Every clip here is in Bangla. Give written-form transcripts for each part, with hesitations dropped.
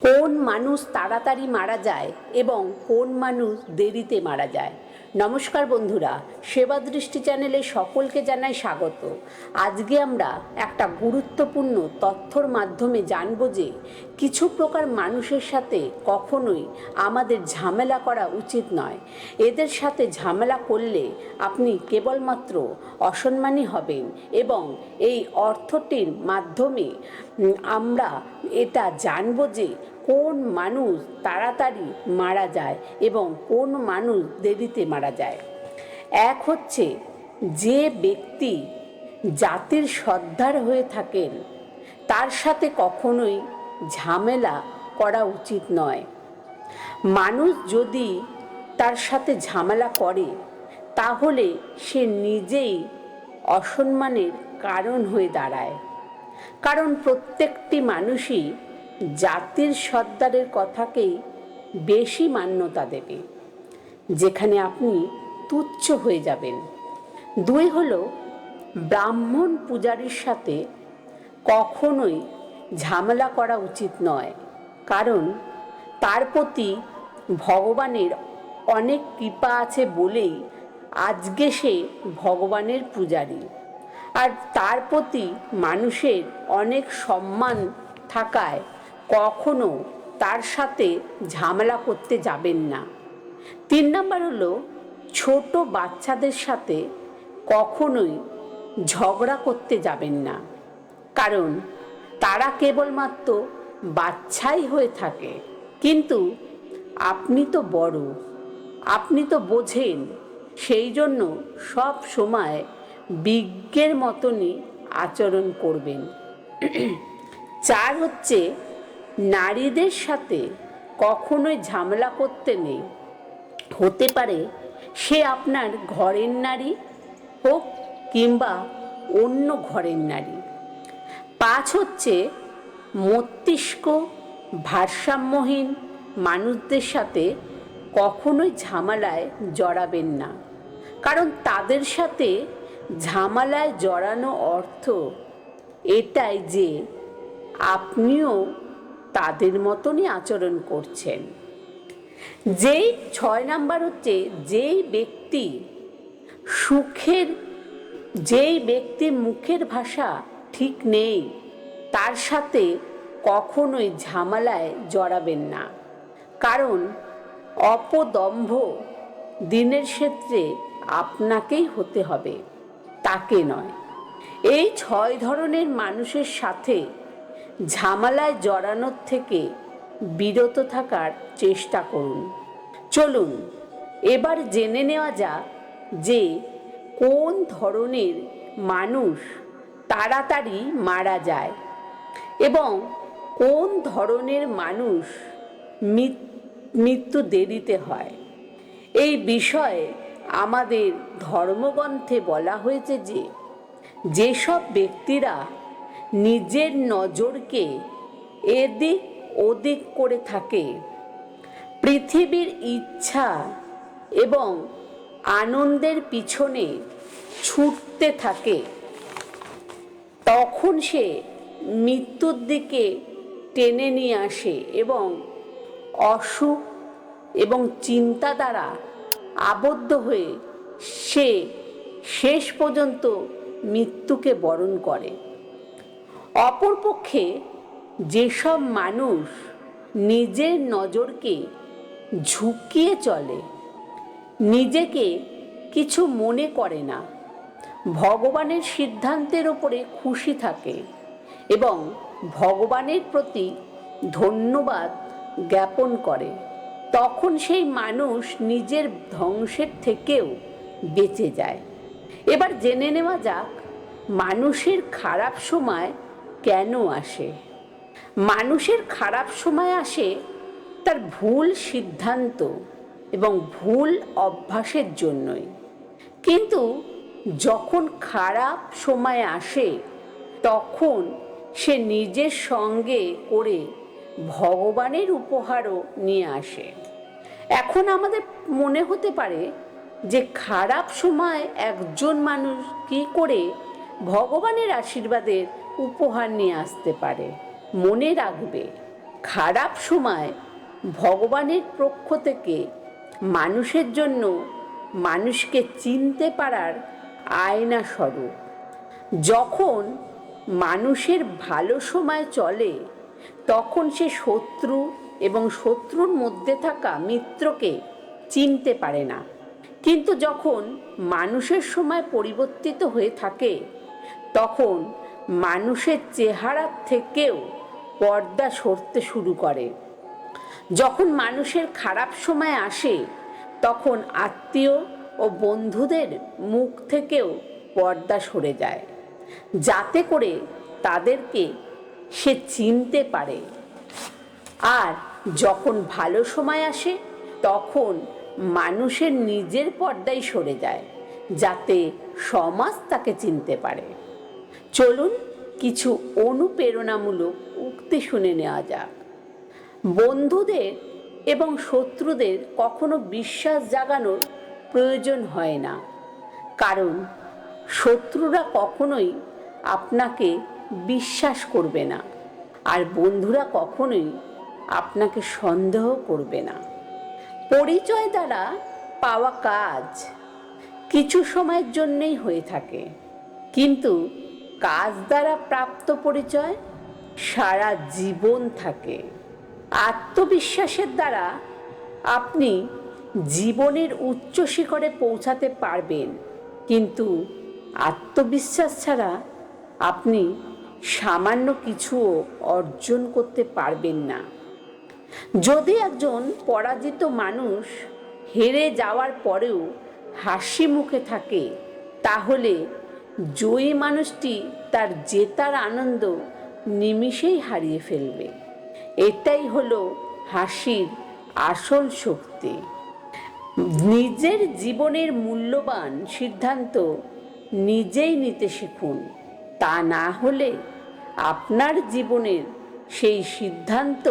কোন মানুষ তাড়াতাড়ি মারা যায় এবং কোন মানুষ দেরিতে মারা যায়। নমস্কার বন্ধুরা, সেবা দৃষ্টি চ্যানেলে সকলকে জানাই স্বাগত। আজকে আমরা একটা গুরুত্বপূর্ণ তথ্যর মাধ্যমে জানব যে কিছু প্রকার মানুষের সাথে কখনোই আমাদের ঝামেলা করা উচিত নয়। এদের সাথে ঝামেলা করলে আপনি কেবলমাত্র অসম্মানী হবেন এবং এই অর্থটির মাধ্যমে আমরা এটা জানব যে কোন মানুষ তাড়াতাড়ি মারা যায় এবং কোন মানুষ দেরিতে মারা যায়। এক হচ্ছে যে ব্যক্তি জাতির সর্দার হয়ে থাকেন তার সাথে কখনোই ঝামেলা করা উচিত নয়। মানুষ যদি তার সাথে ঝামেলা করে তাহলে সে নিজেই অসম্মানের কারণ হয়ে দাঁড়ায়। কারণ প্রত্যেকটি মানুষই জাতির সর্দারের কথাকেই বেশি মান্যতা দেবে, যেখানে আপনি তুচ্ছ হয়ে যাবেন। দুই হলো ব্রাহ্মণ পূজারীর সাথে কখনোই ঝামেলা করা উচিত নয়, কারণ তার প্রতি ভগবানের অনেক কৃপা আছে বলেই আজকে সে ভগবানের পূজারী, আর তার প্রতি মানুষের অনেক সম্মান থাকায় কখনো তার সাথে ঝামেলা করতে যাবেন না। 3 নম্বর হলো ছোট বাচ্চাদের সাথে কখনোই ঝগড়া করতে যাবেন না, কারণ তারা কেবলমাত্র বাচ্চাই হয়ে থাকে, কিন্তু আপনি তো বড়, আপনি তো বোঝেন, সেই জন্য সব সময় বিজ্ঞের মতনই আচরণ করবেন। 4 হচ্ছে নারীদের সাথে কখনোই ঝামেলা করতে নেই। হতে পারে সে আপনার ঘরের নারী হোক কিংবা অন্য ঘরের নারী। 5 হচ্ছে মস্তিষ্ক ভারসাম্যহীন মানুষদের সাথে কখনোই ঝামেলায় জড়াবেন না, কারণ তাদের সাথে ঝামেলায় জড়ানো অর্থ এটাই যে আপনিও তাদের মতনই আচরণ করছেন। যেই 6 নাম্বার হচ্ছে যেই ব্যক্তির মুখের ভাষা ঠিক নেই তার সাথে কখনোই ঝামেলায় জড়াবেন না, কারণ অপদম্ভ দিনের ক্ষেত্রে আপনাকেই হতে হবে, তাকে নয়। এই 6 ধরনের মানুষের সাথে ঝামেলায় জড়ানোর থেকে বিরত থাকার চেষ্টা করুন। চলুন এবার জেনে নেওয়া যাক যে কোন ধরনের মানুষ তাড়াতাড়ি মারা যায় এবং কোন ধরনের মানুষ মৃত্যু দেরিতে হয়। এই বিষয়ে আমাদের ধর্মগ্রন্থে বলা হয়েছে যে যেসব ব্যক্তিরা নিজের নজরকে এদিক ওদিক করে থাকে, পৃথিবীর ইচ্ছা এবং আনন্দের পিছনে ছুটতে থাকে, তখন সে মৃত্যুর দিকে টেনে নিয়ে আসে এবং অসুখ এবং চিন্তা দ্বারা আবদ্ধ হয়ে সে শেষ পর্যন্ত মৃত্যুকে বরণ করে। অপরপক্ষে যেসব মানুষ নিজের নজরকে ঝুঁকিয়ে চলে, নিজেকে কিছু মনে করে না, ভগবানের সিদ্ধান্তের ওপরে খুশি থাকে এবং ভগবানের প্রতি ধন্যবাদ জ্ঞাপন করে, তখন সেই মানুষ নিজের ধ্বংসের থেকেও বেঁচে যায়। এবার জেনে নেওয়া যাক মানুষের খারাপ সময় কেন আসে। মানুষের খারাপ সময় আসে তার ভুল সিদ্ধান্ত এবং ভুল অভ্যাসের জন্যই। কিন্তু যখন খারাপ সময় আসে তখন সে নিজের সঙ্গে করে ভগবানের উপহারও নিয়ে আসে। এখন আমাদের মনে হতে পারে যে খারাপ সময় একজন মানুষ কী করে ভগবানের আশীর্বাদের উপহার নিয়ে আসতে পারে। মনে রাখবে, খারাপ সময় ভগবানের পক্ষ থেকে মানুষের জন্য মানুষকে চিনতে পারার আয়না স্বরূপ। যখন মানুষের ভালো সময় চলে তখন সে শত্রু এবং শত্রুর মধ্যে থাকা মিত্রকে চিনতে পারে না, কিন্তু যখন মানুষের সময় পরিবর্তিত হয়ে থাকে তখন মানুষের চেহারার থেকেও পর্দা সরতে শুরু করে। যখন মানুষের খারাপ সময় আসে তখন আত্মীয় ও বন্ধুদের মুখ থেকেও পর্দা সরে যায়, যাতে করে তাদেরকে সে চিনতে পারে। আর যখন ভালো সময় আসে তখন মানুষের নিজের পর্দাই সরে যায়, যাতে সমাজ তাকে চিনতে পারে। চলুন কিছু অনুপ্রেরণামূলক উক্তি শুনে নেওয়া যাক। বন্ধুদের এবং শত্রুদের কখনো বিশ্বাস জাগানোর প্রয়োজন হয় না, কারণ শত্রুরা কখনোই আপনাকে বিশ্বাস করবে না, আর বন্ধুরা কখনোই আপনাকে সন্দেহ করবে না। পরিচয় দ্বারা পাওয়া কাজ কিছু সময়ের জন্যই হয়ে থাকে, কিন্তু কাজ দ্বারা প্রাপ্ত পরিচয় সারা জীবন থাকে। আত্মবিশ্বাসের দ্বারা আপনি জীবনের উচ্চ শিখরে পৌঁছাতে পারবেন, কিন্তু আত্মবিশ্বাস ছাড়া আপনি সামান্য কিছুও অর্জন করতে পারবেন না। যদি একজন পরাজিত মানুষ হেরে যাওয়ার পরেও হাসি মুখে থাকে, তাহলে জয়ী মানুষটি তার জেতার আনন্দ নিমিষেই হারিয়ে ফেলবে। এটাই হলো হাসির আসল শক্তি। নিজের জীবনের মূল্যবান সিদ্ধান্ত নিজেই নিতে শিখুন, তা না হলে আপনার জীবনের সেই সিদ্ধান্ত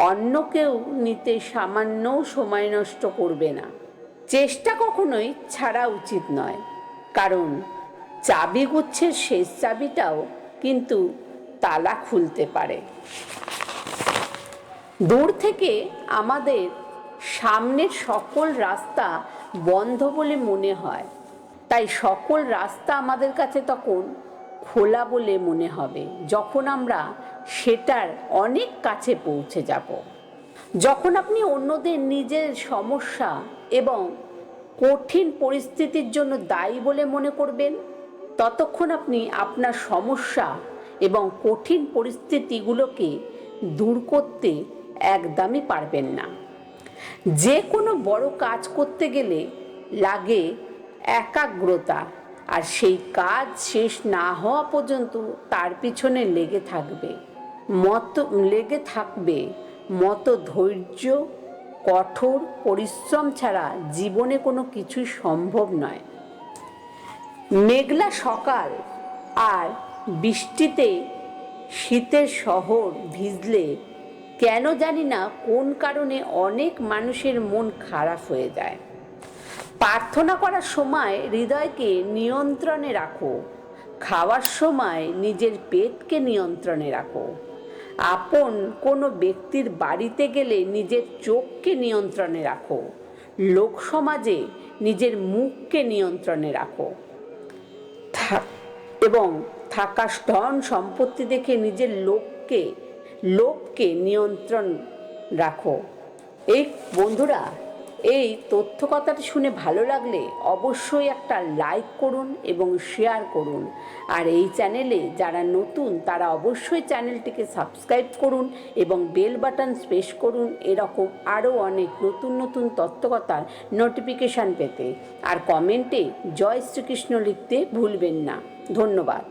অন্য কেউ নিতে সামান্যও সময় নষ্ট করবে না। চেষ্টা কখনোই ছাড়া উচিত নয়, কারণ চাবিগুচ্ছের শেষ চাবিটাও কিন্তু তালা খুলতে পারে। দূর থেকে আমাদের সামনের সকল রাস্তা বন্ধ বলে মনে হয়, তাই সকল রাস্তা আমাদের কাছে তখন খোলা বলে মনে হবে যখন আমরা সেটার অনেক কাছে পৌঁছে যাব। যখন আপনি অন্যদের নিজের সমস্যা এবং কঠিন পরিস্থিতির জন্য দায়ী বলে মনে করবেন, ততক্ষণ আপনি আপনার সমস্যা এবং কঠিন পরিস্থিতিগুলোকে দূর করতে একদমই পারবেন না। যে কোনো বড় কাজ করতে গেলে লাগে একাগ্রতা, আর সেই কাজ শেষ না হওয়া পর্যন্ত তার পিছনে লেগে থাকবে মতো ধৈর্য, কঠোর পরিশ্রম ছাড়া জীবনে কোনো কিছুই সম্ভব নয়। মেঘলা সকাল আর বৃষ্টিতে শীতের শহর ভিজলে কেন জানি না কোন কারণে অনেক মানুষের মন খারাপ হয়ে যায়। প্রার্থনা করার সময় হৃদয়কে নিয়ন্ত্রণে রাখো, খাওয়ার সময় নিজের পেটকে নিয়ন্ত্রণে রাখো, আপন কোনো ব্যক্তির বাড়িতে গেলে নিজের চোখকে নিয়ন্ত্রণে রাখো, লোক সমাজে নিজের মুখকে নিয়ন্ত্রণে রাখো, এবং থাকা ধন সম্পত্তি দেখে নিজের লোভকে নিয়ন্ত্রণ রাখো। এই বন্ধুরা, এই তথ্য কথাটি শুনে ভালো লাগলে অবশ্যই একটা লাইক করুন এবং শেয়ার করুন। আর এই চ্যানেলে যারা নতুন তারা অবশ্যই চ্যানেলটিকে সাবস্ক্রাইব করুন এবং বেল বাটন প্রেস করুন এরকম আরও অনেক নতুন নতুন তথ্যকথার নোটিফিকেশান পেতে। আর কমেন্টে জয় শ্রীকৃষ্ণ লিখতে ভুলবেন না। ধন্যবাদ।